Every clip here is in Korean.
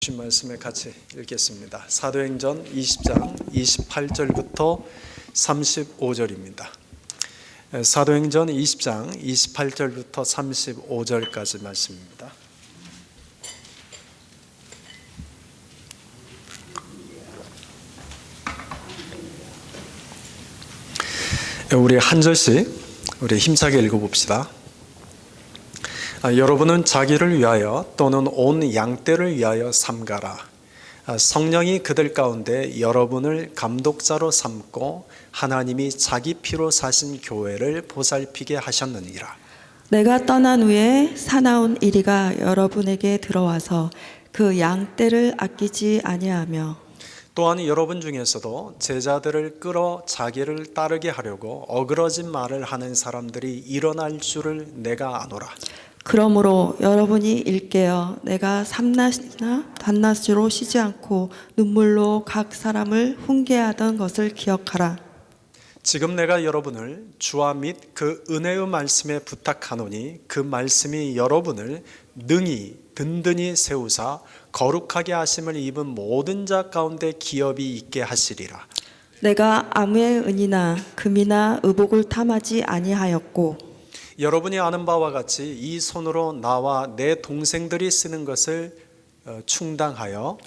주신 말씀을 같이 읽겠습니다. 사도행전 20장 28절부터 35절입니다. 사도행전 20장 28절부터 35절까지 말씀입니다. 우리 한 절씩 우리 힘차게 읽어봅시다. 여러분은 자기를 위하여 또는 온 양떼를 위하여 삼가라. 성령이 그들 가운데 여러분을 감독자로 삼고 하나님이 자기 피로 사신 교회를 보살피게 하셨느니라. 내가 떠난 후에 사나운 이리가 여러분에게 들어와서 그 양떼를 아끼지 아니하며 또한 여러분 중에서도 제자들을 끌어 자기를 따르게 하려고 어그러진 말을 하는 사람들이 일어날 줄을 내가 아노라. 그러므로 여러분이 일깨어 내가 삼낮이나 밤낮으로 쉬지 않고 눈물로 각 사람을 훈계하던 것을 기억하라. 지금 내가 여러분을 주와 및 그 은혜의 말씀에 부탁하노니 그 말씀이 여러분을 능히 든든히 세우사 거룩하게 하심을 입은 모든 자 가운데 기업이 있게 하시리라. 내가 아무의 은이나 금이나 의복을 탐하지 아니하였고 여러분이 아는 바와 같이 이 손으로 나와 내 동생들이 쓰는 것을 충당하여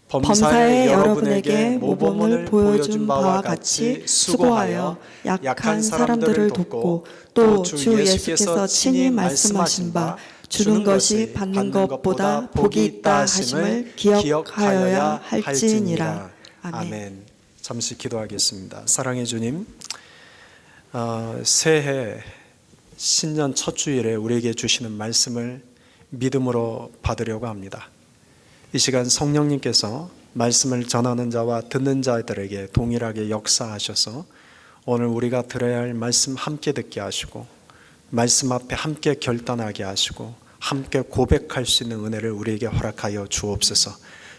범사에 여러분에게 모범을 보여준 바와 같이 수고하여 약한 사람들을 돕고 또 주 예수께서 친히 말씀하신 바 주는 것이 받는 것보다 복이 있다 하심을 기억하여야 할지니라. 아멘. 잠시 기도하겠습니다. 사랑의 주님, 새해 신년 첫 주일에 우리에게 주시는 말씀을 믿음으로 받으려고 합니다. 이 시간 성령님께서 말씀을 전하는 자와 듣는 자들에게 동일하게 역사하셔서 오늘 우리가 들어야 할 말씀 함께 듣게 하시고 말씀 앞에 함께 결단하게 하시고 함께 고백할 수 있는 은혜를 우리에게 허락하여 주옵소서.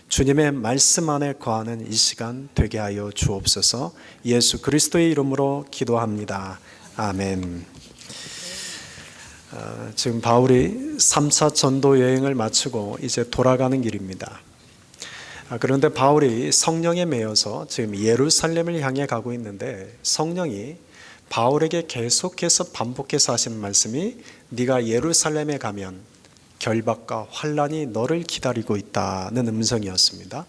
주님의 말씀 안에 거하는 이 시간 되게 하여 주옵소서. 예수 그리스도의 이름으로 기도합니다. 아멘. 지금 바울이 3차 전도 여행을 마치고 이제 돌아가는 길입니다. 그런데 바울이 성령에 매여서 지금 예루살렘을 향해 가고 있는데 성령이 바울에게 계속해서 반복해서 하시는 말씀이 네가 예루살렘에 가면 결박과 환난이 너를 기다리고 있다는 음성이었습니다.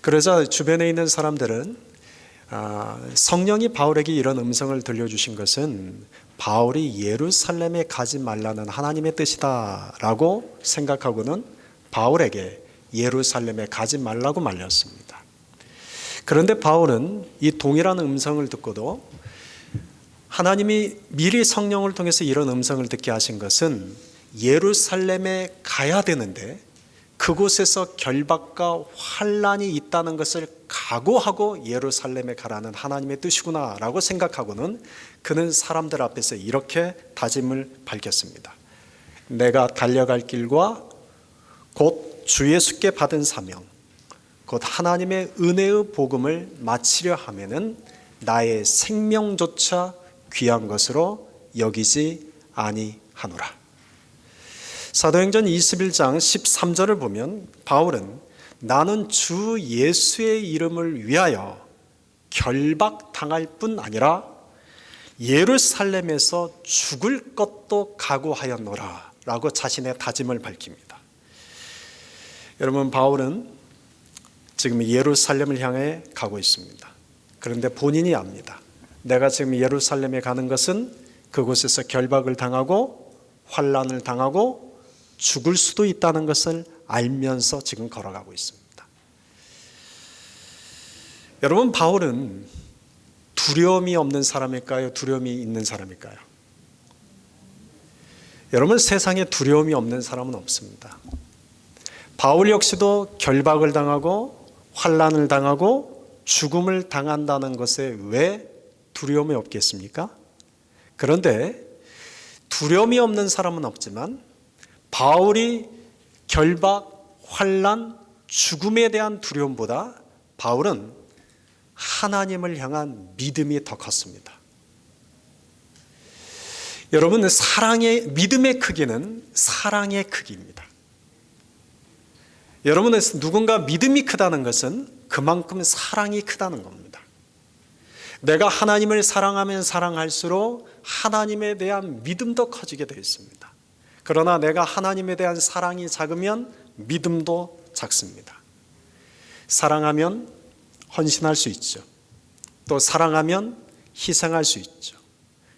그러자 주변에 있는 사람들은 성령이 바울에게 이런 음성을 들려주신 것은 바울이 예루살렘에 가지 말라는 하나님의 뜻이다 라고 생각하고는 바울에게 예루살렘에 가지 말라고 말렸습니다. 그런데 바울은 이 동일한 음성을 듣고도 하나님이 미리 성령을 통해서 이런 음성을 듣게 하신 것은 예루살렘에 가야 되는데 그곳에서 결박과 환난이 있다는 것을 각오하고 예루살렘에 가라는 하나님의 뜻이구나 라고 생각하고는 그는 사람들 앞에서 이렇게 다짐을 밝혔습니다. 내가 달려갈 길과 곧 주 예수께 받은 사명, 곧 하나님의 은혜의 복음을 마치려 하면은 나의 생명조차 귀한 것으로 여기지 아니하노라. 사도행전 21장 13절을 보면 바울은 나는 주 예수의 이름을 위하여 결박당할 뿐 아니라 예루살렘에서 죽을 것도 각오하였노라 라고 자신의 다짐을 밝힙니다. 여러분, 바울은 지금 예루살렘을 향해 가고 있습니다. 그런데 본인이 압니다. 내가 지금 예루살렘에 가는 것은 그곳에서 결박을 당하고 환난을 당하고 죽을 수도 있다는 것을 알면서 지금 걸어가고 있습니다. 여러분, 바울은 두려움이 없는 사람일까요? 두려움이 있는 사람일까요? 여러분, 세상에 두려움이 없는 사람은 없습니다. 바울 역시도 결박을 당하고 환난을 당하고 죽음을 당한다는 것에 왜 두려움이 없겠습니까? 그런데 두려움이 없는 사람은 없지만 바울이 결박, 환난, 죽음에 대한 두려움보다 바울은 하나님을 향한 믿음이 더 컸습니다. 여러분, 믿음의 크기는 사랑의 크기입니다. 여러분, 누군가 믿음이 크다는 것은 그만큼 사랑이 크다는 겁니다. 내가 하나님을 사랑하면 사랑할수록 하나님에 대한 믿음도 커지게 되어 있습니다. 그러나 내가 하나님에 대한 사랑이 작으면 믿음도 작습니다. 사랑하면 헌신할 수 있죠. 또 사랑하면 희생할 수 있죠.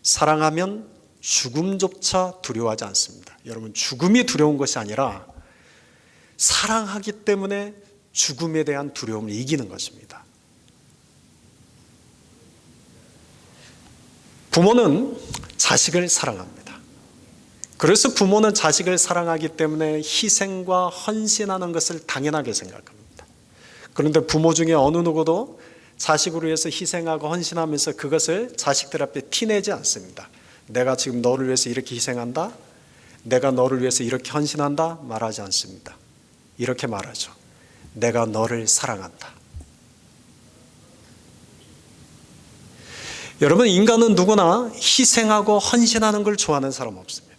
사랑하면 죽음조차 두려워하지 않습니다. 여러분, 죽음이 두려운 것이 아니라 사랑하기 때문에 죽음에 대한 두려움을 이기는 것입니다. 부모는 자식을 사랑합니다. 그래서 부모는 자식을 사랑하기 때문에 희생과 헌신하는 것을 당연하게 생각합니다. 그런데 부모 중에 어느 누구도 자식을 위해서 희생하고 헌신하면서 그것을 자식들 앞에 티내지 않습니다. 내가 지금 너를 위해서 이렇게 희생한다, 내가 너를 위해서 이렇게 헌신한다 말하지 않습니다. 이렇게 말하죠. 내가 너를 사랑한다. 여러분, 인간은 누구나 희생하고 헌신하는 걸 좋아하는 사람 없습니다.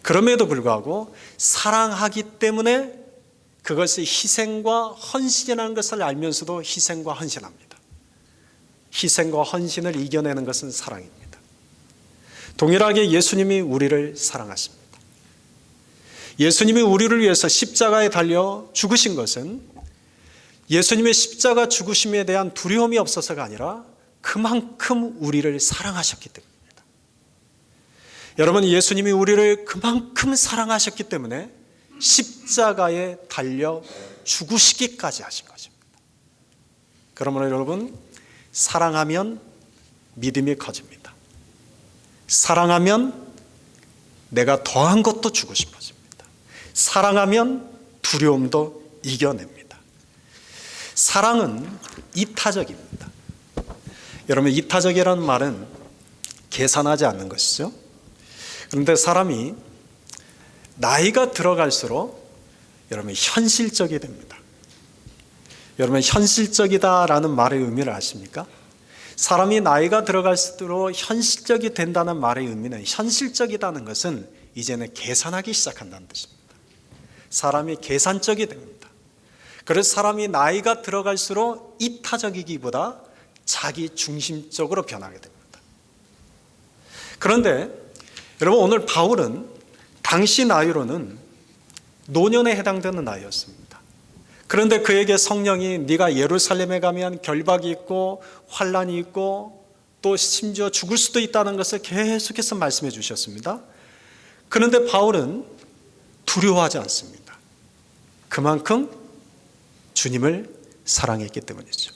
그럼에도 불구하고 사랑하기 때문에 그것이 희생과 헌신이라는 것을 알면서도 희생과 헌신합니다. 희생과 헌신을 이겨내는 것은 사랑입니다. 동일하게 예수님이 우리를 사랑하십니다. 예수님이 우리를 위해서 십자가에 달려 죽으신 것은 예수님의 십자가 죽으심에 대한 두려움이 없어서가 아니라 그만큼 우리를 사랑하셨기 때문입니다. 여러분, 예수님이 우리를 그만큼 사랑하셨기 때문에 십자가에 달려 죽으시기까지 하신 것입니다. 그러므로 여러분, 사랑하면 믿음이 커집니다. 사랑하면 내가 더한 것도 주고 싶어집니다. 사랑하면 두려움도 이겨냅니다. 사랑은 이타적입니다. 여러분, 이타적이라는 말은 계산하지 않는 것이죠. 그런데 사람이 나이가 들어갈수록 여러분 현실적이 됩니다. 여러분, 현실적이다라는 말의 의미를 아십니까? 사람이 나이가 들어갈수록 현실적이 된다는 말의 의미는, 현실적이다는 것은 이제는 계산하기 시작한다는 뜻입니다. 사람이 계산적이 됩니다. 그래서 사람이 나이가 들어갈수록 이타적이기보다 자기 중심적으로 변하게 됩니다. 그런데 여러분, 오늘 바울은 당시 나이로는 노년에 해당되는 나이였습니다. 그런데 그에게 성령이 네가 예루살렘에 가면 결박이 있고 환란이 있고 또 심지어 죽을 수도 있다는 것을 계속해서 말씀해 주셨습니다. 그런데 바울은 두려워하지 않습니다. 그만큼 주님을 사랑했기 때문이죠.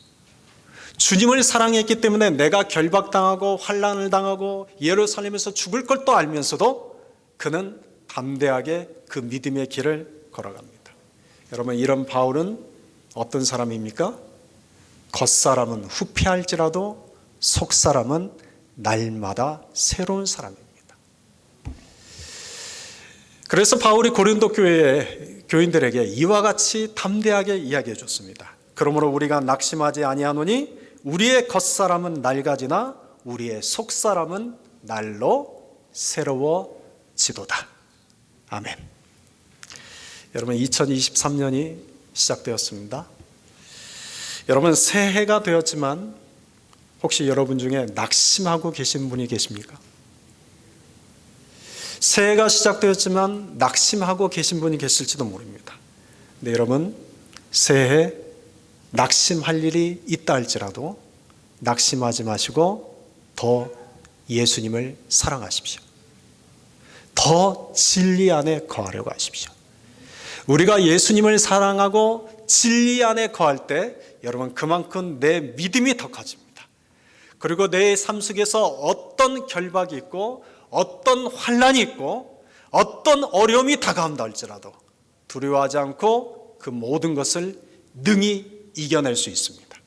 주님을 사랑했기 때문에 내가 결박당하고 환란을 당하고 예루살렘에서 죽을 걸 또 알면서도 그는 담대하게 그 믿음의 길을 걸어갑니다. 여러분, 이런 바울은 어떤 사람입니까? 겉사람은 후패할지라도 속사람은 날마다 새로운 사람입니다. 그래서 바울이 고린도 교회의 교인들에게 이와 같이 담대하게 이야기해 줬습니다. 그러므로 우리가 낙심하지 아니하노니 우리의 겉사람은 낡아지나 우리의 속사람은 날로 새로워지도다. 아멘. 여러분, 2023년이 시작되었습니다. 여러분, 새해가 되었지만 혹시 여러분 중에 낙심하고 계신 분이 계십니까? 새해가 시작되었지만 낙심하고 계신 분이 계실지도 모릅니다. 근데 여러분, 새해에 낙심할 일이 있다 할지라도 낙심하지 마시고 더 예수님을 사랑하십시오. 더 진리 안에 거하려고 하십시오. 우리가 예수님을 사랑하고 진리 안에 거할 때 여러분, 그만큼 내 믿음이 더 커집니다. 그리고 내 삶 속에서 어떤 결박이 있고 어떤 환란이 있고 어떤 어려움이 다가온다 할지라도 두려워하지 않고 그 모든 것을 능히 이겨낼 수 있습니다.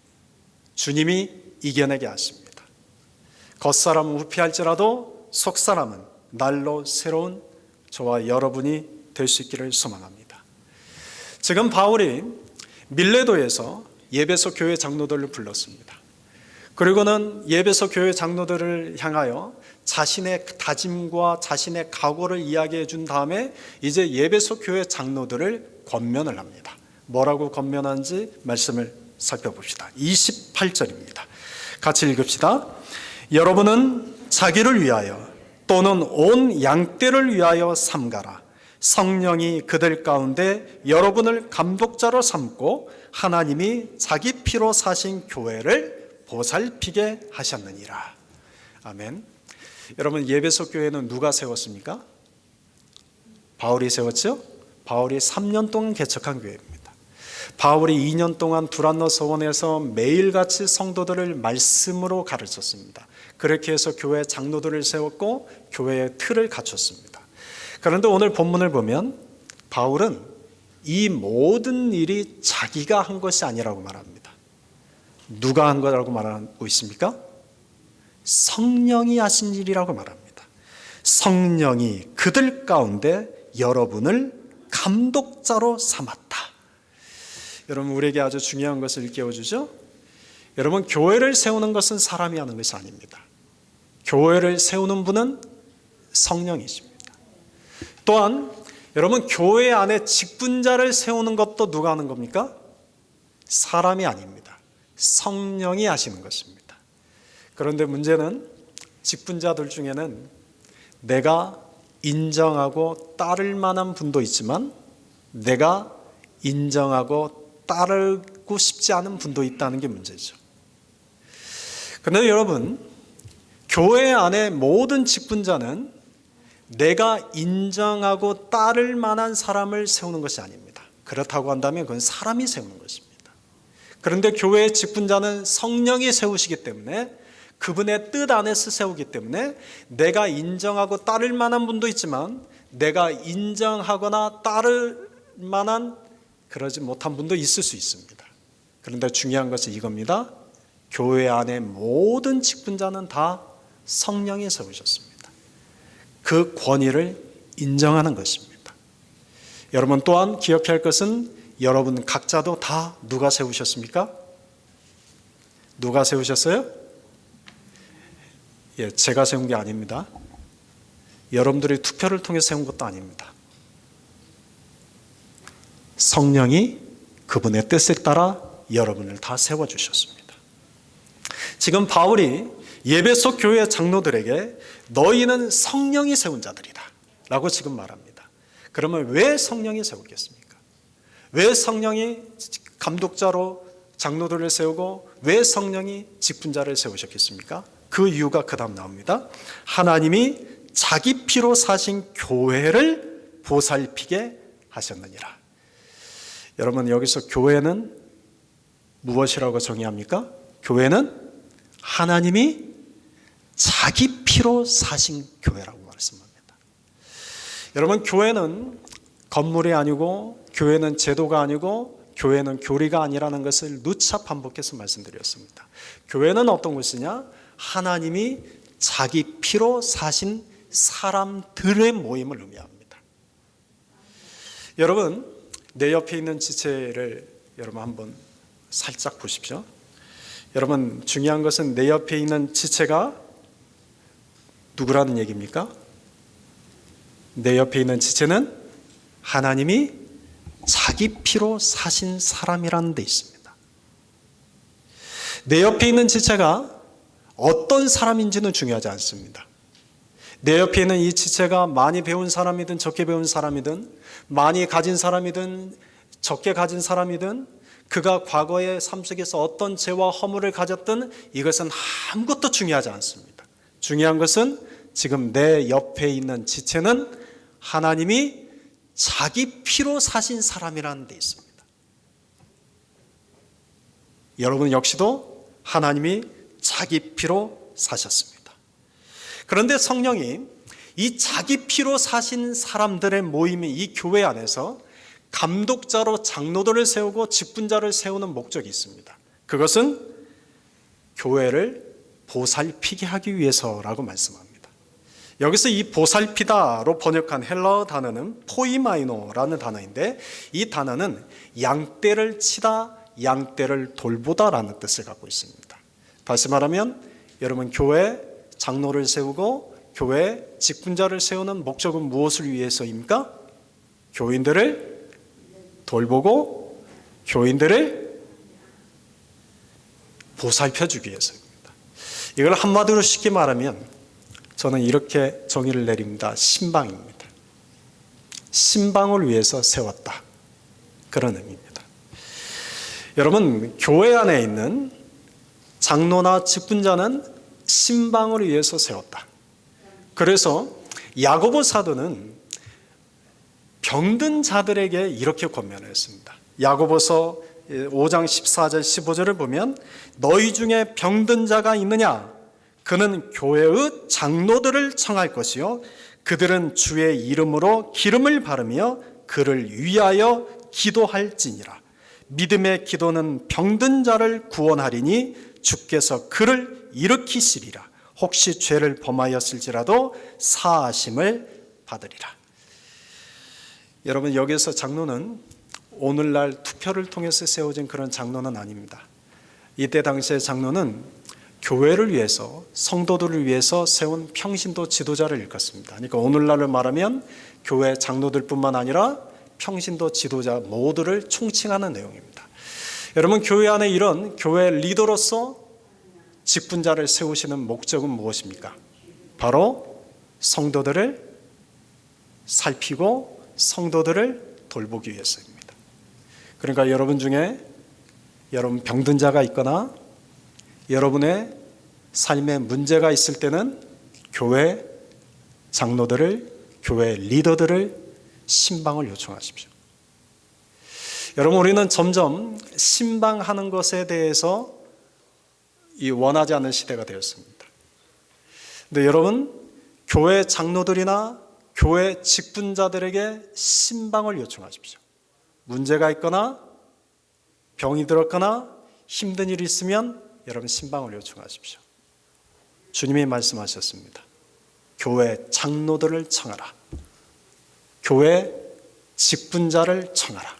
주님이 이겨내게 하십니다. 겉사람은 후패할지라도 속사람은 날로 새로운 저와 여러분이 될 수 있기를 소망합니다. 지금 바울이 밀레도에서 예배소 교회 장로들을 불렀습니다. 그리고는 예배소 교회 장로들을 향하여 자신의 다짐과 자신의 각오를 이야기해 준 다음에 이제 예배소 교회 장로들을 권면을 합니다. 뭐라고 권면하는지 말씀을 살펴봅시다. 28절입니다. 같이 읽읍시다. 여러분은 자기를 위하여 또는 온 양떼를 위하여 삼가라. 성령이 그들 가운데 여러분을 감독자로 삼고 하나님이 자기 피로 사신 교회를 보살피게 하셨느니라. 아멘. 여러분, 예배소 교회는 누가 세웠습니까? 바울이 세웠죠? 바울이 3년 동안 개척한 교회입니다. 바울이 2년 동안 두란노 서원에서 매일같이 성도들을 말씀으로 가르쳤습니다. 그렇게 해서 교회 장로들을 세웠고 교회의 틀을 갖췄습니다. 그런데 오늘 본문을 보면 바울은 이 모든 일이 자기가 한 것이 아니라고 말합니다. 누가 한 거라고 말하고 있습니까? 성령이 하신 일이라고 말합니다. 성령이 그들 가운데 여러분을 감독자로 삼았다. 여러분, 우리에게 아주 중요한 것을 일깨워주죠. 여러분, 교회를 세우는 것은 사람이 하는 것이 아닙니다. 교회를 세우는 분은 성령이십니다. 또한 여러분, 교회 안에 직분자를 세우는 것도 누가 하는 겁니까? 사람이 아닙니다. 성령이 하시는 것입니다. 그런데 문제는 직분자들 중에는 내가 인정하고 따를 만한 분도 있지만 내가 인정하고 따르고 싶지 않은 분도 있다는 게 문제죠. 그런데 여러분, 교회 안에 모든 직분자는 내가 인정하고 따를 만한 사람을 세우는 것이 아닙니다. 그렇다고 한다면 그건 사람이 세우는 것입니다. 그런데 교회의 직분자는 성령이 세우시기 때문에 그분의 뜻 안에서 세우기 때문에 내가 인정하고 따를 만한 분도 있지만 내가 인정하거나 따를 만한 그러지 못한 분도 있을 수 있습니다. 그런데 중요한 것은 이겁니다. 교회 안에 모든 직분자는 다 성령이 세우셨습니다. 그 권위를 인정하는 것입니다. 여러분, 또한 기억해야 할 것은 여러분 각자도 다 누가 세우셨습니까? 누가 세우셨어요? 예, 제가 세운 게 아닙니다. 여러분들이 투표를 통해 세운 것도 아닙니다. 성령이 그분의 뜻에 따라 여러분을 다 세워주셨습니다. 지금 바울이 예배소 교회 장로들에게 너희는 성령이 세운 자들이다 라고 지금 말합니다. 그러면 왜 성령이 세웠겠습니까? 왜 성령이 감독자로 장로들을 세우고 왜 성령이 직분자를 세우셨겠습니까? 그 이유가 그 다음 나옵니다. 하나님이 자기 피로 사신 교회를 보살피게 하셨느니라. 여러분, 여기서 교회는 무엇이라고 정의합니까? 교회는 하나님이 자기 피로 사신 교회라고 말씀합니다. 여러분, 교회는 건물이 아니고 교회는 제도가 아니고 교회는 교리가 아니라는 것을 누차 반복해서 말씀드렸습니다. 교회는 어떤 것이냐? 하나님이 자기 피로 사신 사람들의 모임을 의미합니다. 여러분, 내 옆에 있는 지체를 여러분 한번 살짝 보십시오. 여러분, 중요한 것은 내 옆에 있는 지체가 누구라는 얘기입니까? 내 옆에 있는 지체는 하나님이 자기 피로 사신 사람이라는 데 있습니다. 내 옆에 있는 지체가 어떤 사람인지는 중요하지 않습니다. 내 옆에 있는 이 지체가 많이 배운 사람이든 적게 배운 사람이든 많이 가진 사람이든 적게 가진 사람이든 그가 과거의 삶 속에서 어떤 죄와 허물을 가졌든 이것은 아무것도 중요하지 않습니다. 중요한 것은 지금 내 옆에 있는 지체는 하나님이 자기 피로 사신 사람이라는 데 있습니다. 여러분 역시도 하나님이 자기 피로 사셨습니다. 그런데 성령이 이 자기 피로 사신 사람들의 모임이 이 교회 안에서 감독자로 장로들을 세우고 직분자를 세우는 목적이 있습니다. 그것은 교회를 보살피게 하기 위해서라고 말씀합니다. 여기서 이 보살피다로 번역한 헬라어 단어는 포이마이노라는 단어인데 이 단어는 양떼를 치다, 양떼를 돌보다라는 뜻을 갖고 있습니다. 다시 말하면 여러분 교회 장로를 세우고 교회 직분자를 세우는 목적은 무엇을 위해서입니까? 교인들을 돌보고 교인들을 보살펴주기 위해서입니다. 이걸 한마디로 쉽게 말하면 저는 이렇게 정의를 내립니다. 신방입니다. 신방을 위해서 세웠다. 그런 의미입니다. 여러분, 교회 안에 있는 장로나 직분자는 신방을 위해서 세웠다. 그래서 야고보 사도는 병든 자들에게 이렇게 권면했습니다. 야고보서 5장 14절 15절을 보면 너희 중에 병든 자가 있느냐? 그는 교회의 장로들을 청할 것이요 그들은 주의 이름으로 기름을 바르며 그를 위하여 기도할지니라. 믿음의 기도는 병든 자를 구원하리니 주께서 그를 일으키시리라. 혹시 죄를 범하였을지라도 사하심을 받으리라. 여러분, 여기서 장로는 오늘날 투표를 통해서 세워진 그런 장로는 아닙니다. 이때 당시의 장로는 교회를 위해서, 성도들을 위해서 세운 평신도 지도자를 일컫습니다. 그러니까 오늘날을 말하면 교회 장로들뿐만 아니라 평신도 지도자 모두를 총칭하는 내용입니다. 여러분, 교회 안에 이런 교회 리더로서 직분자를 세우시는 목적은 무엇입니까? 바로 성도들을 살피고 성도들을 돌보기 위해서입니다. 그러니까 여러분 중에 여러분 병든 자가 있거나 여러분의 삶에 문제가 있을 때는 교회 장로들을, 교회 리더들을 신방을 요청하십시오. 여러분, 우리는 점점 신방하는 것에 대해서 원하지 않는 시대가 되었습니다. 근데 여러분, 교회 장로들이나 교회 직분자들에게 신방을 요청하십시오. 문제가 있거나 병이 들었거나 힘든 일이 있으면 여러분 신방을 요청하십시오. 주님이 말씀하셨습니다. 교회 장로들을 청하라. 교회 직분자를 청하라.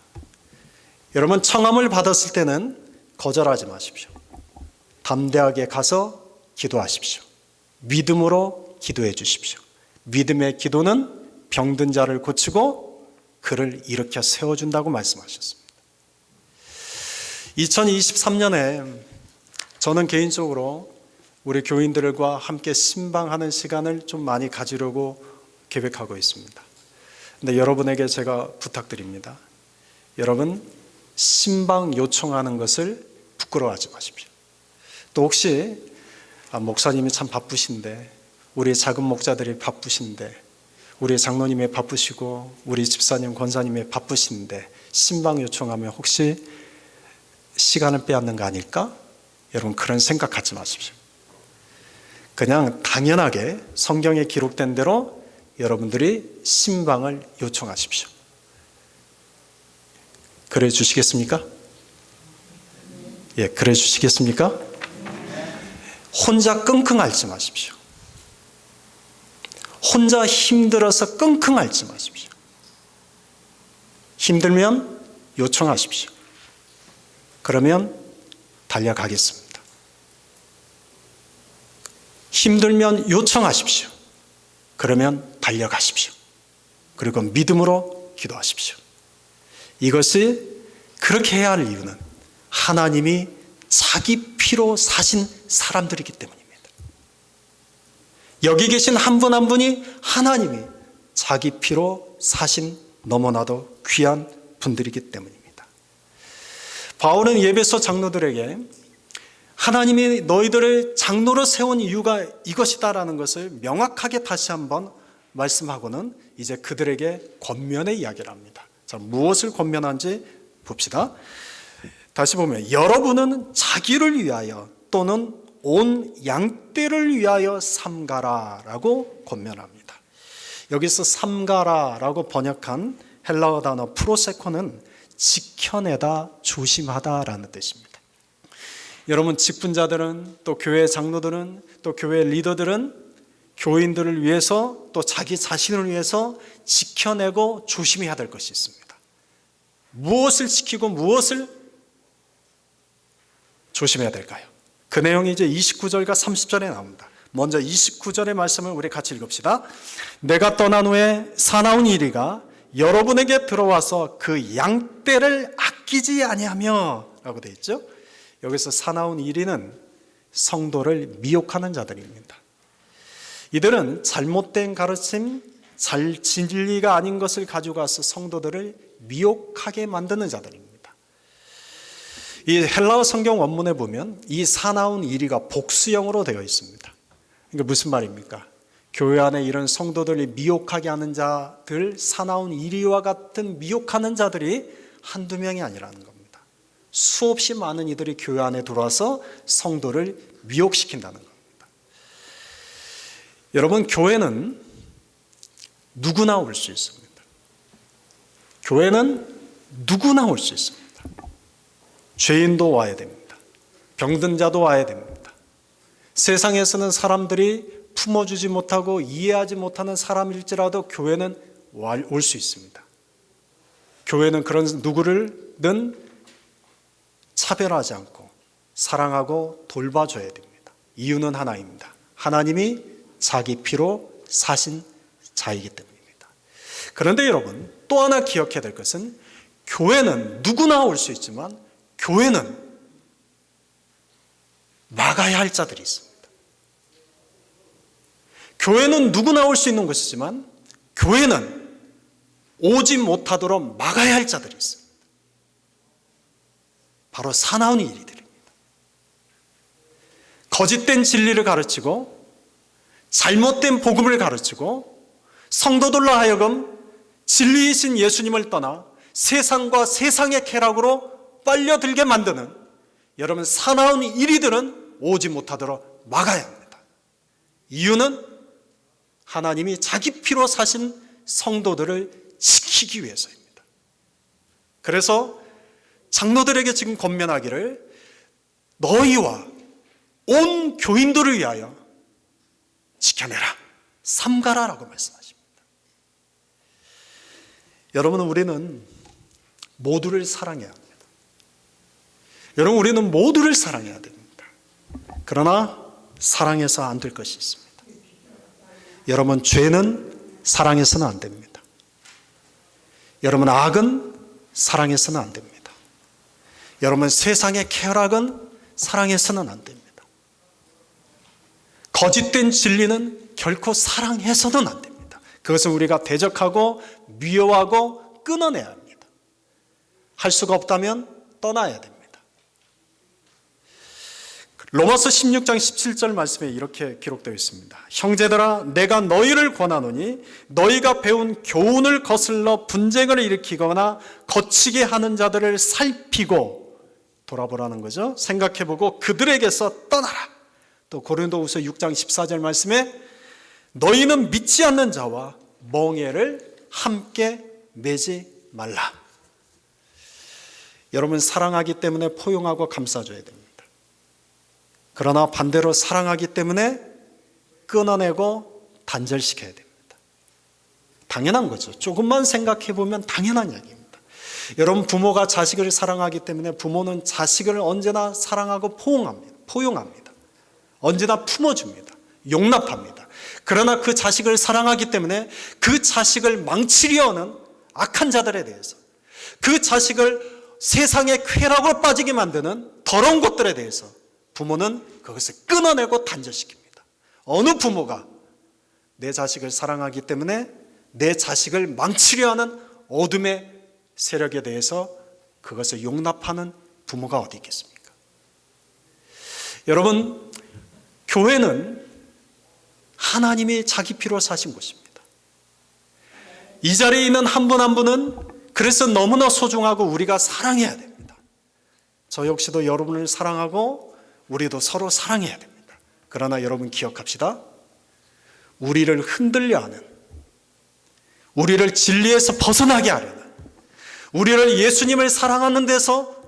여러분, 청함을 받았을 때는 거절하지 마십시오. 담대하게 가서 기도하십시오. 믿음으로 기도해 주십시오. 믿음의 기도는 병든 자를 고치고 그를 일으켜 세워준다고 말씀하셨습니다. 2023년에 저는 개인적으로 우리 교인들과 함께 신방하는 시간을 좀 많이 가지려고 계획하고 있습니다. 근데 여러분에게 제가 부탁드립니다. 여러분, 신방 요청하는 것을 부끄러워하지 마십시오. 또 혹시 목사님이 참 바쁘신데, 우리 작은 목자들이 바쁘신데, 우리 장로님이 바쁘시고 우리 집사님, 권사님이 바쁘신데 신방 요청하면 혹시 시간을 빼앗는 거 아닐까? 여러분, 그런 생각 갖지 마십시오. 그냥 당연하게 성경에 기록된 대로 여러분들이 신방을 요청하십시오. 그래 주시겠습니까? 예, 그래 주시겠습니까? 혼자 끙끙 앓지 마십시오. 혼자 힘들어서 끙끙 앓지 마십시오. 힘들면 요청하십시오. 그러면 달려가겠습니다. 힘들면 요청하십시오. 그러면 달려가십시오. 그리고 믿음으로 기도하십시오. 이것이 그렇게 해야 할 이유는 하나님이 자기 피로 사신 사람들이기 때문입니다. 여기 계신 한 분 한 분이 하나님이 자기 피로 사신 너무나도 귀한 분들이기 때문입니다. 바울은 예배소 장로들에게 하나님이 너희들을 장로로 세운 이유가 이것이다라는 것을 명확하게 다시 한번 말씀하고는 이제 그들에게 권면의 이야기를 합니다. 자, 무엇을 권면한지 봅시다. 다시 보면 여러분은 자기를 위하여 또는 온 양떼를 위하여 삼가라라고 권면합니다. 여기서 삼가라라고 번역한 헬라어 단어 프로세코는 지켜내다, 조심하다라는 뜻입니다. 여러분, 직분자들은 또 교회 장로들은 또 교회 리더들은 교인들을 위해서 또 자기 자신을 위해서 지켜내고 조심해야 될 것이 있습니다. 무엇을 지키고 무엇을 조심해야 될까요? 그 내용이 이제 29절과 30절에 나옵니다. 먼저 29절의 말씀을 우리 같이 읽읍시다. 내가 떠난 후에 사나운 이리가 여러분에게 들어와서 그 양떼를 아끼지 아니하며 라고 되어 있죠. 여기서 사나운 이리는 성도를 미혹하는 자들입니다. 이들은 잘못된 가르침, 진리가 아닌 것을 가져가서 성도들을 미혹하게 만드는 자들입니다. 이 헬라어 성경 원문에 보면 이 사나운 이리가 복수형으로 되어 있습니다. 그러니까 무슨 말입니까? 교회 안에 이런 성도들을 미혹하게 하는 자들, 사나운 이리와 같은 미혹하는 자들이 한두 명이 아니라는 겁니다. 수없이 많은 이들이 교회 안에 들어와서 성도를 미혹시킨다는 겁니다. 여러분, 교회는 누구나 올 수 있습니다. 교회는 누구나 올 수 있습니다. 죄인도 와야 됩니다. 병든 자도 와야 됩니다. 세상에서는 사람들이 품어주지 못하고 이해하지 못하는 사람일지라도 교회는 올 수 있습니다. 교회는 그런 누구를든 차별하지 않고 사랑하고 돌봐줘야 됩니다. 이유는 하나입니다. 하나님이 자기 피로 사신 자이기 때문입니다. 그런데 여러분, 또 하나 기억해야 될 것은 교회는 누구나 올 수 있지만 교회는 막아야 할 자들이 있습니다. 교회는 누구나 올 수 있는 것이지만 교회는 오지 못하도록 막아야 할 자들이 있습니다. 바로 사나운 일들입니다. 거짓된 진리를 가르치고 잘못된 복음을 가르치고 성도들로 하여금 진리이신 예수님을 떠나 세상과 세상의 쾌락으로 빨려들게 만드는 여러분 사나운 이리들은 오지 못하도록 막아야 합니다. 이유는 하나님이 자기 피로 사신 성도들을 지키기 위해서입니다. 그래서 장로들에게 지금 권면하기를 너희와 온 교인들을 위하여 지켜내라, 삼가라라고 말씀하십니다. 여러분, 우리는 모두를 사랑해야 합니다. 여러분, 우리는 모두를 사랑해야 됩니다. 그러나 사랑해서 안 될 것이 있습니다. 여러분, 죄는 사랑해서는 안 됩니다. 여러분, 악은 사랑해서는 안 됩니다. 여러분, 세상의 쾌락은 사랑해서는 안 됩니다. 거짓된 진리는 결코 사랑해서는 안 됩니다. 그것을 우리가 대적하고 미워하고 끊어내야 합니다. 할 수가 없다면 떠나야 됩니다. 로마서 16장 17절 말씀에 이렇게 기록되어 있습니다. 형제들아, 내가 너희를 권하노니 너희가 배운 교훈을 거슬러 분쟁을 일으키거나 거치게 하는 자들을 살피고 돌아보라는 거죠. 생각해보고 그들에게서 떠나라. 또 고린도후서 6장 14절 말씀에 너희는 믿지 않는 자와 멍에를 함께 매지 말라. 여러분, 사랑하기 때문에 포용하고 감싸줘야 됩니다. 그러나 반대로 사랑하기 때문에 끊어내고 단절시켜야 됩니다. 당연한 거죠. 조금만 생각해 보면 당연한 이야기입니다. 여러분, 부모가 자식을 사랑하기 때문에 부모는 자식을 언제나 사랑하고 포용합니다. 언제나 품어줍니다. 용납합니다. 그러나 그 자식을 사랑하기 때문에 그 자식을 망치려 하는 악한 자들에 대해서, 그 자식을 세상의 쾌락으로 빠지게 만드는 더러운 것들에 대해서 부모는 그것을 끊어내고 단절시킵니다. 어느 부모가 내 자식을 사랑하기 때문에 내 자식을 망치려 하는 어둠의 세력에 대해서 그것을 용납하는 부모가 어디 있겠습니까? 여러분, 교회는 하나님이 자기 피로 사신 곳입니다. 이 자리에 있는 한 분 한 분은 그래서 너무나 소중하고 우리가 사랑해야 됩니다. 저 역시도 여러분을 사랑하고 우리도 서로 사랑해야 됩니다. 그러나 여러분 기억합시다. 우리를 흔들려 하는, 우리를 진리에서 벗어나게 하려는, 우리를 예수님을 사랑하는 데서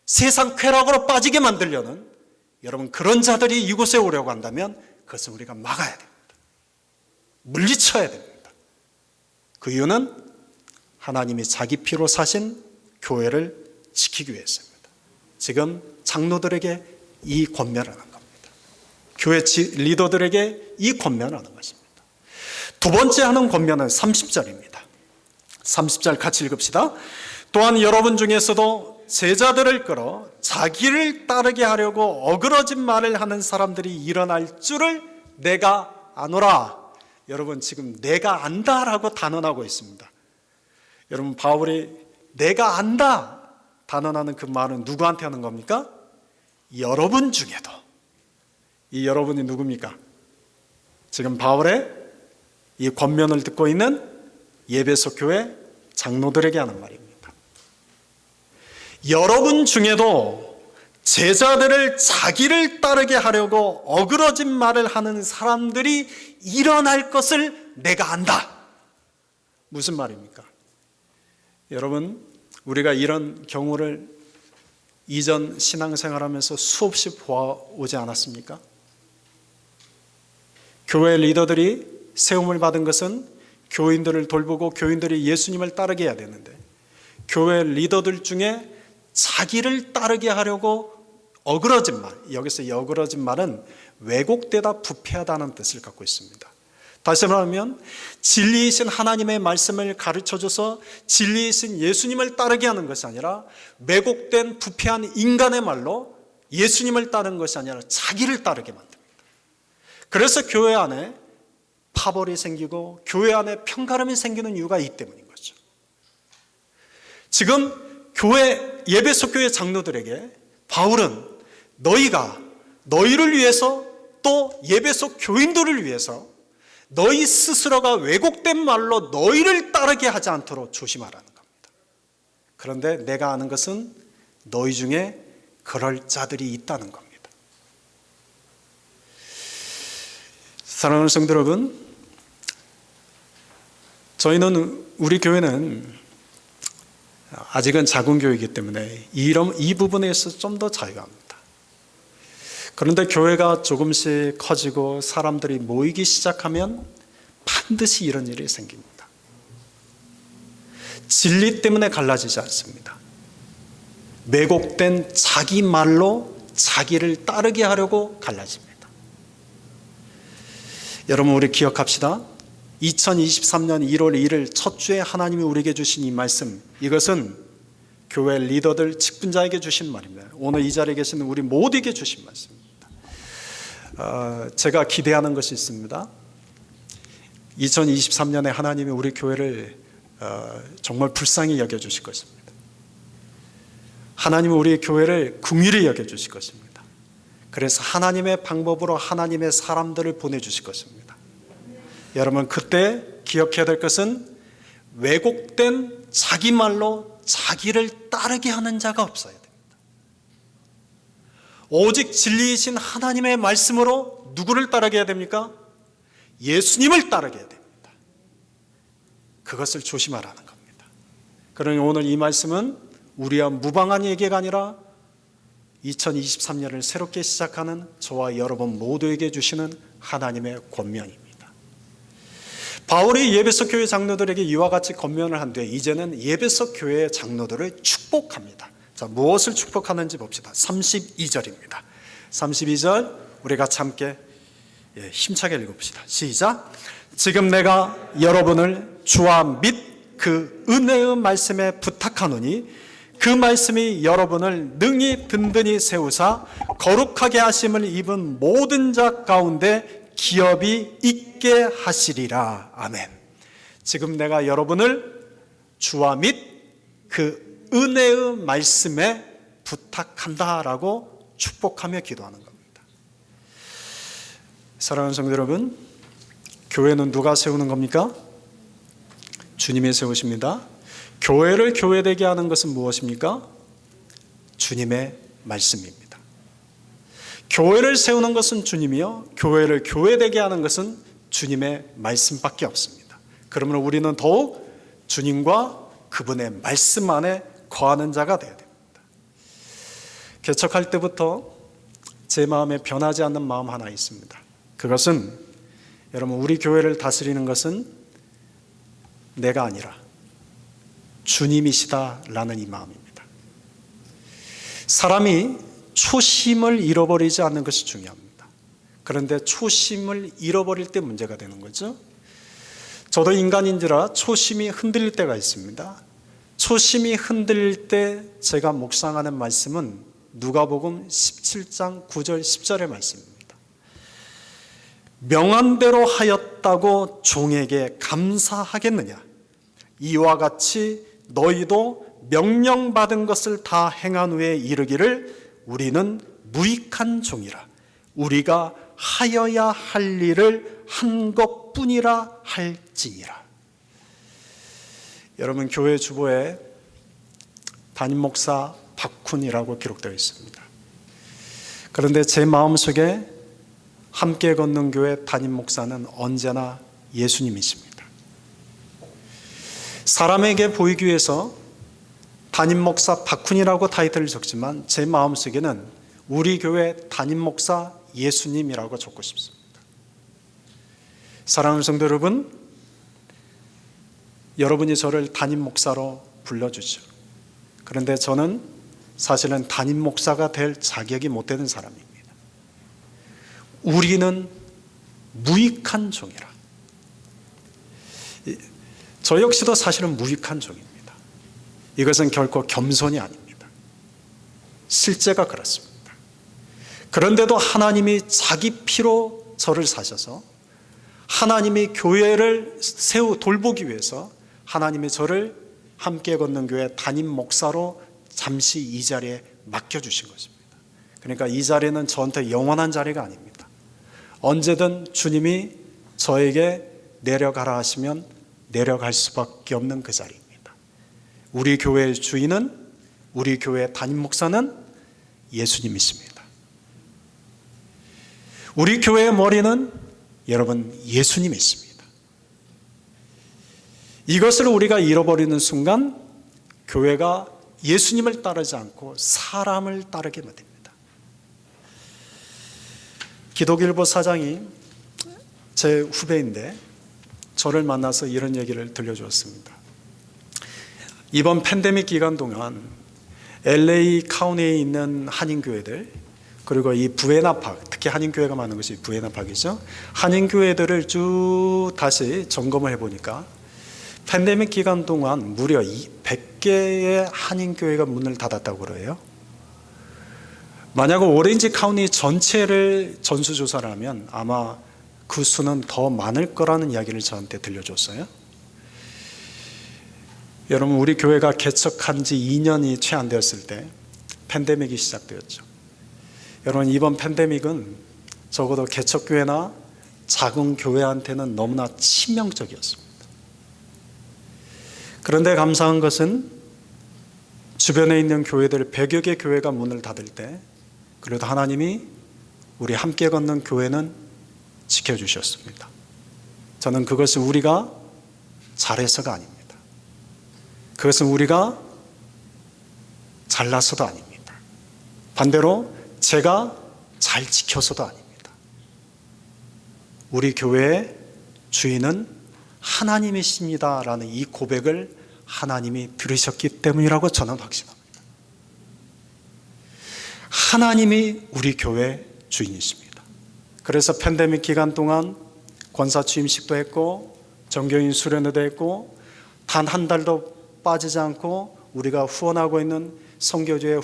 세상 쾌락으로 빠지게 만들려는 여러분 그런 자들이 이곳에 오려고 한다면 그것을 우리가 막아야 됩니다. 물리쳐야 됩니다. 그 이유는 하나님이 자기 피로 사신 교회를 지키기 위해서입니다. 지금 장로들에게 이 권면을 하는 겁니다. 교회 리더들에게 이 권면을 하는 것입니다. 두 번째 하는 권면은 30절입니다. 30절 같이 읽읍시다. 또한 여러분 중에서도 제자들을 끌어 자기를 따르게 하려고 어그러진 말을 하는 사람들이 일어날 줄을 내가 아노라. 여러분, 지금 내가 안다라고 단언하고 있습니다. 여러분, 바울이 내가 안다 단언하는 그 말은 누구한테 하는 겁니까? 여러분 중에도. 이 여러분이 누굽니까? 지금 바울의 이 권면을 듣고 있는 에베소 교회 장로들에게 하는 말입니다. 여러분 중에도 제자들을 자기를 따르게 하려고 어그러진 말을 하는 사람들이 일어날 것을 내가 안다. 무슨 말입니까? 여러분, 우리가 이런 경우를 이전 신앙생활하면서 수없이 보아오지 않았습니까? 교회 리더들이 세움을 받은 것은 교인들을 돌보고 교인들이 예수님을 따르게 해야 되는데, 교회 리더들 중에 자기를 따르게 하려고 어그러진 말, 여기서 이 어그러진 말은 왜곡되다 부패하다는 뜻을 갖고 있습니다. 다시 말하면 진리이신 하나님의 말씀을 가르쳐줘서 진리이신 예수님을 따르게 하는 것이 아니라 왜곡된 부패한 인간의 말로 예수님을 따르는 것이 아니라 자기를 따르게 만듭니다. 그래서 교회 안에 파벌이 생기고 교회 안에 편가름이 생기는 이유가 이 때문인 거죠. 지금 교회 에베소 교회 장로들에게 바울은 너희를 위해서 또 에베소 교인들을 위해서 너희 스스로가 왜곡된 말로 너희를 따르게 하지 않도록 조심하라는 겁니다. 그런데 내가 아는 것은 너희 중에 그럴 자들이 있다는 겁니다. 사랑하는 성도 여러분, 우리 교회는 아직은 작은 교회이기 때문에 이 부분에서 좀 더 자유합니다. 그런데 교회가 조금씩 커지고 사람들이 모이기 시작하면 반드시 이런 일이 생깁니다. 진리 때문에 갈라지지 않습니다. 왜곡된 자기 말로 자기를 따르게 하려고 갈라집니다. 여러분, 우리 기억합시다. 2023년 1월 1일 첫 주에 하나님이 우리에게 주신 이 말씀, 이것은 교회 리더들 직분자에게 주신 말입니다. 오늘 이 자리에 계시는 우리 모두에게 주신 말씀입니다. 제가 기대하는 것이 있습니다. 2023년에 하나님이 우리 교회를 정말 불쌍히 여겨주실 것입니다. 하나님은 우리 교회를 긍휼히 여겨주실 것입니다. 그래서 하나님의 방법으로 하나님의 사람들을 보내주실 것입니다. 여러분, 그때 기억해야 될 것은 왜곡된 자기 말로 자기를 따르게 하는 자가 없어야 됩니다. 오직 진리이신 하나님의 말씀으로 누구를 따르게 해야 됩니까? 예수님을 따르게 해야 됩니다. 그것을 조심하라는 겁니다. 그러니 오늘 이 말씀은 우리와 무방한 얘기가 아니라 2023년을 새롭게 시작하는 저와 여러분 모두에게 주시는 하나님의 권면입니다. 바울이 에베소 교회 장로들에게 이와 같이 권면을 한 뒤에 이제는 에베소 교회 장로들을 축복합니다. 자, 무엇을 축복하는지 봅시다. 32절입니다. 32절 우리 같이 함께 힘차게 읽어봅시다. 시작. 지금 내가 여러분을 주와 및 그 은혜의 말씀에 부탁하노니 그 말씀이 여러분을 능히 든든히 세우사 거룩하게 하심을 입은 모든 자 가운데 기업이 있게 하시리라. 아멘. 지금 내가 여러분을 주와 및 그 은혜의 말씀에 부탁한다라고 축복하며 기도하는 겁니다. 사랑하는 성도 여러분, 교회는 누가 세우는 겁니까? 주님이 세우십니다. 교회를 교회되게 하는 것은 무엇입니까? 주님의 말씀입니다. 교회를 세우는 것은 주님이요, 교회를 교회되게 하는 것은 주님의 말씀밖에 없습니다. 그러므로 우리는 더욱 주님과 그분의 말씀 안에 거하는 자가 되어야 됩니다. 개척할 때부터 제 마음에 변하지 않는 마음 하나 있습니다. 그것은 여러분, 우리 교회를 다스리는 것은 내가 아니라 주님이시다라는 이 마음입니다. 사람이 초심을 잃어버리지 않는 것이 중요합니다. 그런데 초심을 잃어버릴 때 문제가 되는 거죠. 저도 인간인지라 초심이 흔들릴 때가 있습니다. 초심이 흔들릴 때 제가 묵상하는 말씀은 누가복음 17장 9절 10절의 말씀입니다. 명한대로 하였다고 종에게 감사하겠느냐? 이와 같이 너희도 명령받은 것을 다 행한 후에 이르기를 우리는 무익한 종이라. 우리가 하여야 할 일을 한 것뿐이라 할지니라. 여러분, 교회 주보에 담임 목사 박훈이라고 기록되어 있습니다. 그런데 제 마음속에 함께 걷는 교회 담임 목사는 언제나 예수님이십니다. 사람에게 보이기 위해서 담임 목사 박훈이라고 타이틀을 적지만 제 마음속에는 우리 교회 담임 목사 예수님이라고 적고 싶습니다. 사랑하는 성도 여러분, 여러분이 저를 담임 목사로 불러주죠. 그런데 저는 사실은 담임 목사가 될 자격이 못 되는 사람입니다. 우리는 무익한 종이라. 저 역시도 사실은 무익한 종입니다. 이것은 결코 겸손이 아닙니다. 실제가 그렇습니다. 그런데도 하나님이 자기 피로 저를 사셔서 하나님이 교회를 돌보기 위해서 하나님이 저를 함께 걷는 교회 담임 목사로 잠시 이 자리에 맡겨주신 것입니다. 그러니까 이 자리는 저한테 영원한 자리가 아닙니다. 언제든 주님이 저에게 내려가라 하시면 내려갈 수밖에 없는 그 자리입니다. 우리 교회의 주인은, 우리 교회의 담임 목사는 예수님이십니다. 우리 교회의 머리는 여러분 예수님이십니다. 이것을 우리가 잃어버리는 순간 교회가 예수님을 따르지 않고 사람을 따르게 됩니다. 기독일보 사장이 제 후배인데 저를 만나서 이런 얘기를 들려주었습니다. 이번 팬데믹 기간 동안 LA 카운티에 있는 한인교회들, 그리고 이 부에나팍, 특히 한인교회가 많은 것이 부에나팍이죠. 한인교회들을 쭉 다시 점검을 해보니까 팬데믹 기간 동안 무려 100개의 한인교회가 문을 닫았다고 그래요. 만약 오렌지 카운티 전체를 전수조사를 하면 아마 그 수는 더 많을 거라는 이야기를 저한테 들려줬어요. 여러분, 우리 교회가 개척한 지 2년이 채 안 되었을 때 팬데믹이 시작되었죠. 여러분, 이번 팬데믹은 적어도 개척교회나 작은 교회한테는 너무나 치명적이었습니다. 그런데 감사한 것은 주변에 있는 교회들 100여 개 교회가 문을 닫을 때 그래도 하나님이 우리 함께 걷는 교회는 지켜주셨습니다. 저는 그것은 우리가 잘해서가 아닙니다. 그것은 우리가 잘나서도 아닙니다. 반대로 제가 잘 지켜서도 아닙니다. 우리 교회의 주인은 하나님이십니다라는 이 고백을 하나님이 들으셨기 때문이라고 저는 확신합니다. 하나님이 우리 교회 주인이십니다. 그래서 팬데믹 기간 동안 권사 취임식도 했고 정교인 수련회도 했고 단 한 달도 빠지지 않고 우리가 후원하고 있는 선교주에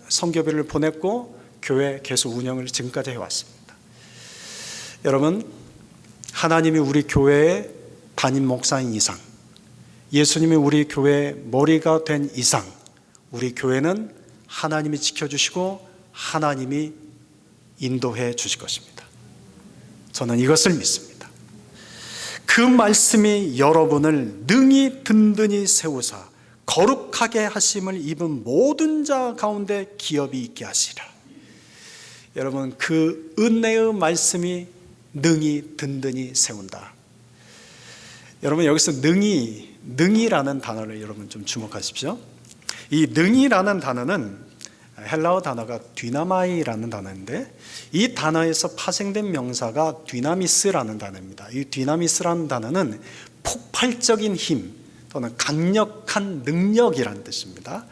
선교비를 보냈고 교회 계속 운영을 지금까지 해왔습니다. 여러분, 하나님이 우리 교회의 담임 목사인 이상, 예수님이 우리 교회의 머리가 된 이상 우리 교회는 하나님이 지켜주시고 하나님이 인도해 주실 것입니다. 저는 이것을 믿습니다. 그 말씀이 여러분을 능히 든든히 세우사 거룩하게 하심을 입은 모든 자 가운데 기업이 있게 하시라. 여러분, 그 은혜의 말씀이 능히 든든히 세운다. 여러분, 여기서 능히라는 단어를 여러분 좀 주목하십시오. 이 능히라는 단어는 헬라어 단어가 디나마이라는 단어인데 이 단어에서 파생된 명사가 디나미스라는 단어입니다. 이 디나미스라는 단어는 폭발적인 힘 또는 강력한 능력이라는 뜻입니다.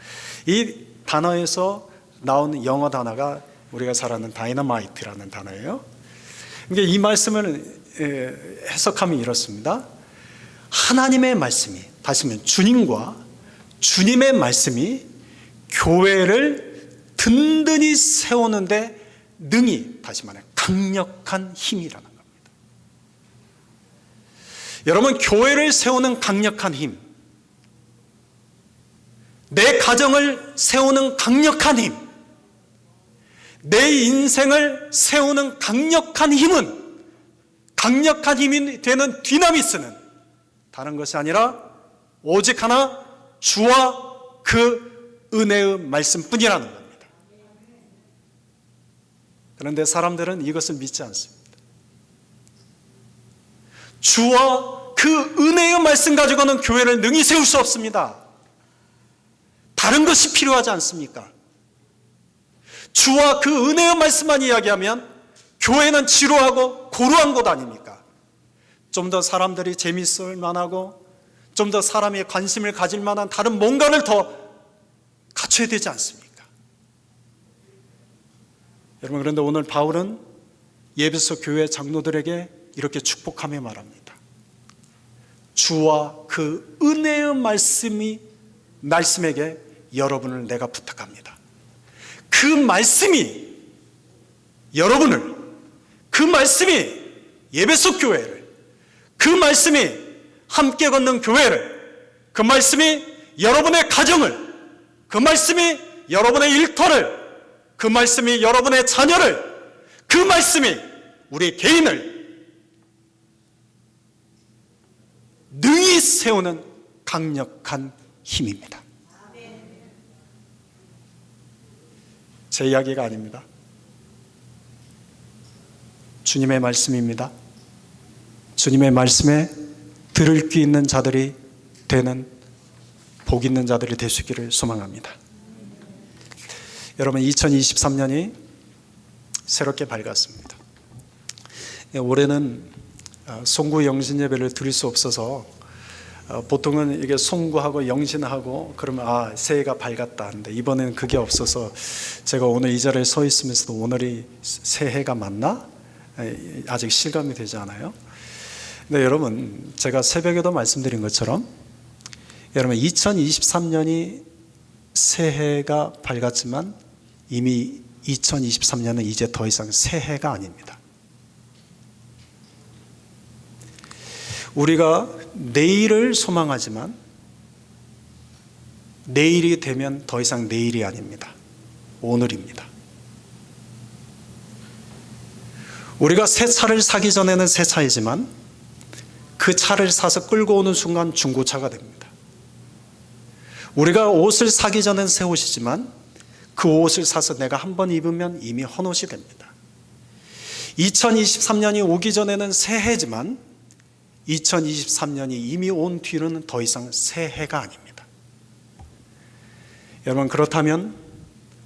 이 단어에서 나온 영어 단어가 우리가 잘 아는 다이너마이트라는 단어예요. 그러니까 이 말씀을 해석하면 이렇습니다. 하나님의 말씀이, 다시 말하면 주님과 주님의 말씀이 교회를 든든히 세우는데 능히, 다시 말해 강력한 힘이라는 겁니다. 여러분, 교회를 세우는 강력한 힘, 내 가정을 세우는 강력한 힘, 내 인생을 세우는 강력한 힘은, 강력한 힘이 되는 디나미스는 다른 것이 아니라 오직 하나, 주와 그 은혜의 말씀뿐이라는 겁니다. 그런데 사람들은 이것을 믿지 않습니다. 주와 그 은혜의 말씀 가지고는 교회를 능히 세울 수 없습니다. 다른 것이 필요하지 않습니까? 주와 그 은혜의 말씀만 이야기하면 교회는 지루하고 고루한 곳 아닙니까? 좀 더 사람들이 재미있을 만하고 좀 더 사람이 관심을 가질 만한 다른 뭔가를 더 갖춰야 되지 않습니까? 여러분, 그런데 오늘 바울은 예배소 교회 장로들에게 이렇게 축복하며 말합니다. 주와 그 은혜의 말씀에게 여러분을 내가 부탁합니다. 그 말씀이 여러분을, 그 말씀이 예배소 교회를, 그 말씀이 함께 걷는 교회를, 그 말씀이 여러분의 가정을, 그 말씀이 여러분의 일터를, 그 말씀이 여러분의 자녀를, 그 말씀이 우리 개인을 능히 세우는 강력한 힘입니다. 제 이야기가 아닙니다. 주님의 말씀입니다. 주님의 말씀에 들을 귀 있는 자들이 되는 복 있는 자들이 되시기를 소망합니다. 여러분, 2023년이 새롭게 밝았습니다. 올해는 송구 영신 예배를 드릴 수 없어서 보통은 이게 송구하고 영신하고 그러면 새해가 밝았다 하는데, 이번에는 그게 없어서 제가 오늘 이 자리에 서 있으면서도 오늘이 새해가 맞나? 아직 실감이 되지 않아요. 근데 여러분, 제가 새벽에도 말씀드린 것처럼 여러분, 2023년이 새해가 밝았지만 이미 2023년은 이제 더 이상 새해가 아닙니다. 우리가 내일을 소망하지만 내일이 되면 더 이상 내일이 아닙니다. 오늘입니다. 우리가 새 차를 사기 전에는 새 차이지만 그 차를 사서 끌고 오는 순간 중고차가 됩니다. 우리가 옷을 사기 전에는 새 옷이지만 그 옷을 사서 내가 한번 입으면 이미 헌옷이 됩니다. 2023년이 오기 전에는 새해지만 2023년이 이미 온 뒤로는 더 이상 새해가 아닙니다. 여러분, 그렇다면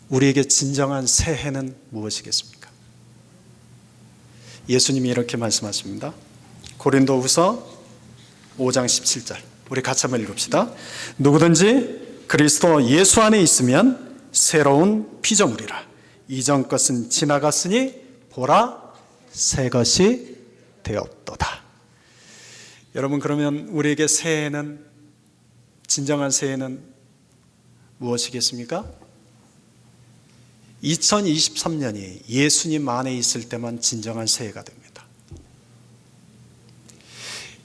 우리에게 진정한 새해는 무엇이겠습니까? 예수님이 이렇게 말씀하십니다. 고린도후서 5장 17절, 우리 같이 한번 읽읍시다. 누구든지 그리스도 예수 안에 있으면 새로운 피조물이라. 이전 것은 지나갔으니 보라, 새 것이 되었도다. 여러분, 그러면 우리에게 새해는, 진정한 새해는 무엇이겠습니까? 2023년이 예수님 안에 있을 때만 진정한 새해가 됩니다.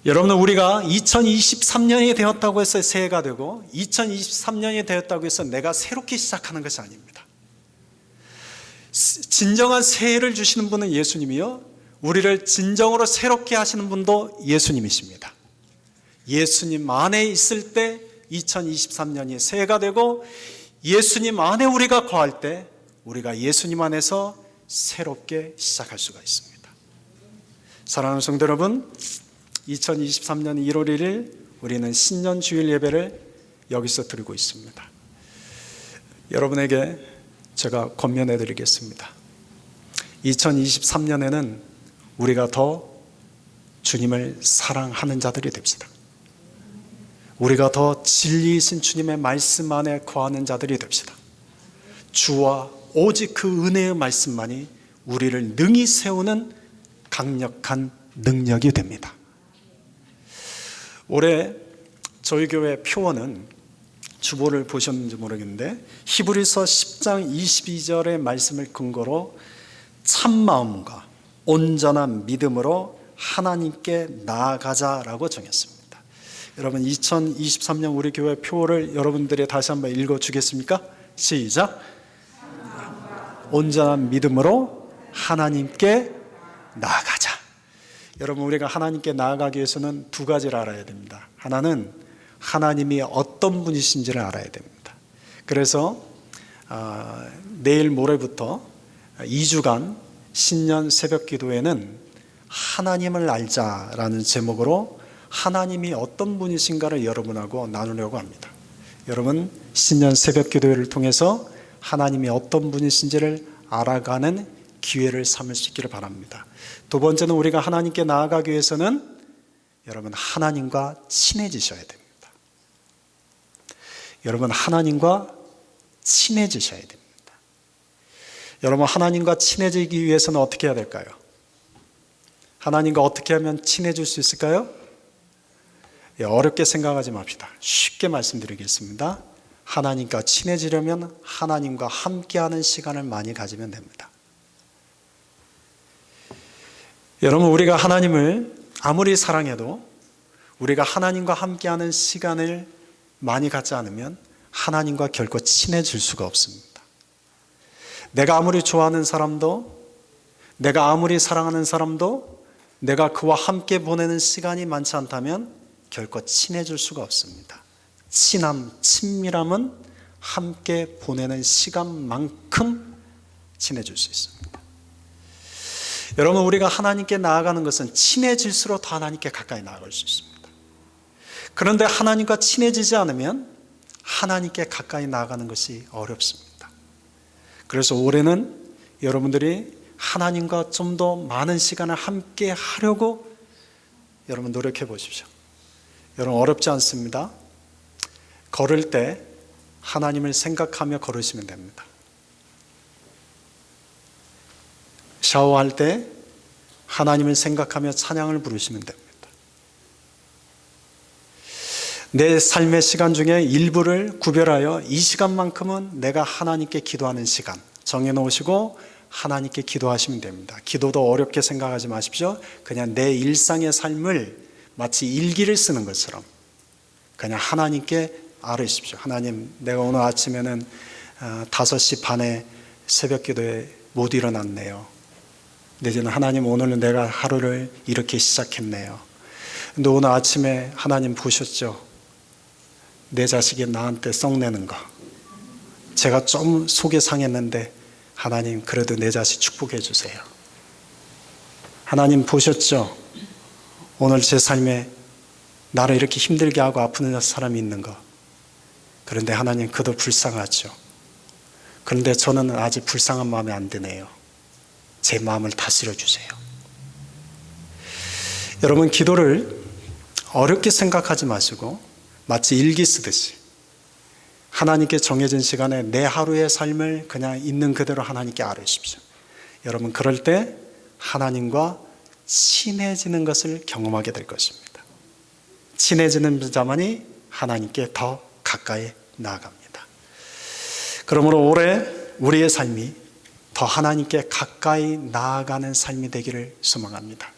여러분, 우리가 2023년이 되었다고 해서 새해가 되고 2023년이 되었다고 해서 내가 새롭게 시작하는 것이 아닙니다. 진정한 새해를 주시는 분은 예수님이요, 우리를 진정으로 새롭게 하시는 분도 예수님이십니다. 예수님 안에 있을 때 2023년이 새해가 되고, 예수님 안에 우리가 거할 때 우리가 예수님 안에서 새롭게 시작할 수가 있습니다. 사랑하는 성도 여러분, 2023년 1월 1일 우리는 신년 주일 예배를 여기서 드리고 있습니다. 여러분에게 제가 권면해 드리겠습니다. 2023년에는 우리가 더 주님을 사랑하는 자들이 됩시다. 우리가 더 진리이신 주님의 말씀 안에 거하는 자들이 됩시다. 주와 오직 그 은혜의 말씀만이 우리를 능히 세우는 강력한 능력이 됩니다. 올해 저희 교회 표어는 주보를 보셨는지 모르겠는데 히브리서 10장 22절의 말씀을 근거로 참마음과 온전한 믿음으로 하나님께 나아가자라고 정했습니다. 여러분 2023년 우리 교회 표어를 여러분들이 다시 한번 읽어주겠습니까? 시작. 온전한 믿음으로 하나님께 나아가자. 여러분 우리가 하나님께 나아가기 위해서는 두 가지를 알아야 됩니다. 하나는 하나님이 어떤 분이신지를 알아야 됩니다. 그래서 내일 모레부터 2주간 신년 새벽 기도회는 하나님을 알자라는 제목으로 하나님이 어떤 분이신가를 여러분하고 나누려고 합니다. 여러분 신년 새벽 기도회를 통해서 하나님이 어떤 분이신지를 알아가는 기회를 삼을 수 있기를 바랍니다. 두 번째는 우리가 하나님께 나아가기 위해서는 여러분 하나님과 친해지셔야 됩니다. 여러분 하나님과 친해지셔야 됩니다. 여러분 하나님과 친해지기 위해서는 어떻게 해야 될까요? 하나님과 어떻게 하면 친해질 수 있을까요? 어렵게 생각하지 맙시다. 쉽게 말씀드리겠습니다. 하나님과 친해지려면 하나님과 함께하는 시간을 많이 가지면 됩니다. 여러분 우리가 하나님을 아무리 사랑해도 우리가 하나님과 함께하는 시간을 많이 갖지 않으면 하나님과 결코 친해질 수가 없습니다. 내가 아무리 좋아하는 사람도, 내가 아무리 사랑하는 사람도 내가 그와 함께 보내는 시간이 많지 않다면 결코 친해질 수가 없습니다. 친함, 친밀함은 함께 보내는 시간만큼 친해질 수 있습니다. 여러분 우리가 하나님께 나아가는 것은 친해질수록 더 하나님께 가까이 나아갈 수 있습니다. 그런데 하나님과 친해지지 않으면 하나님께 가까이 나아가는 것이 어렵습니다. 그래서 올해는 여러분들이 하나님과 좀 더 많은 시간을 함께 하려고 여러분 노력해 보십시오. 여러분 어렵지 않습니다. 걸을 때 하나님을 생각하며 걸으시면 됩니다. 샤워할 때 하나님을 생각하며 찬양을 부르시면 됩니다. 내 삶의 시간 중에 일부를 구별하여 이 시간만큼은 내가 하나님께 기도하는 시간 정해놓으시고 하나님께 기도하시면 됩니다. 기도도 어렵게 생각하지 마십시오. 그냥 내 일상의 삶을 마치 일기를 쓰는 것처럼 그냥 하나님께 아뢰십시오. 하나님, 내가 오늘 아침에는 5시 반에 새벽 기도에 못 일어났네요. 내지는 하나님, 오늘은 내가 하루를 이렇게 시작했네요. 근데 오늘 아침에 하나님 보셨죠? 내 자식이 나한테 썩내는 거. 제가 좀 속이 상했는데 하나님 그래도 내 자식 축복해 주세요. 하나님 보셨죠? 오늘 제 삶에 나를 이렇게 힘들게 하고 아픈 사람이 있는 거. 그런데 하나님 그도 불쌍하죠. 그런데 저는 아직 불쌍한 마음에 안 드네요. 제 마음을 다스려 주세요. 여러분 기도를 어렵게 생각하지 마시고 마치 일기 쓰듯이 하나님께 정해진 시간에 내 하루의 삶을 그냥 있는 그대로 하나님께 아뢰십시오. 여러분 그럴 때 하나님과 친해지는 것을 경험하게 될 것입니다. 친해지는 자만이 하나님께 더 가까이 나아갑니다. 그러므로 올해 우리의 삶이 더 하나님께 가까이 나아가는 삶이 되기를 소망합니다.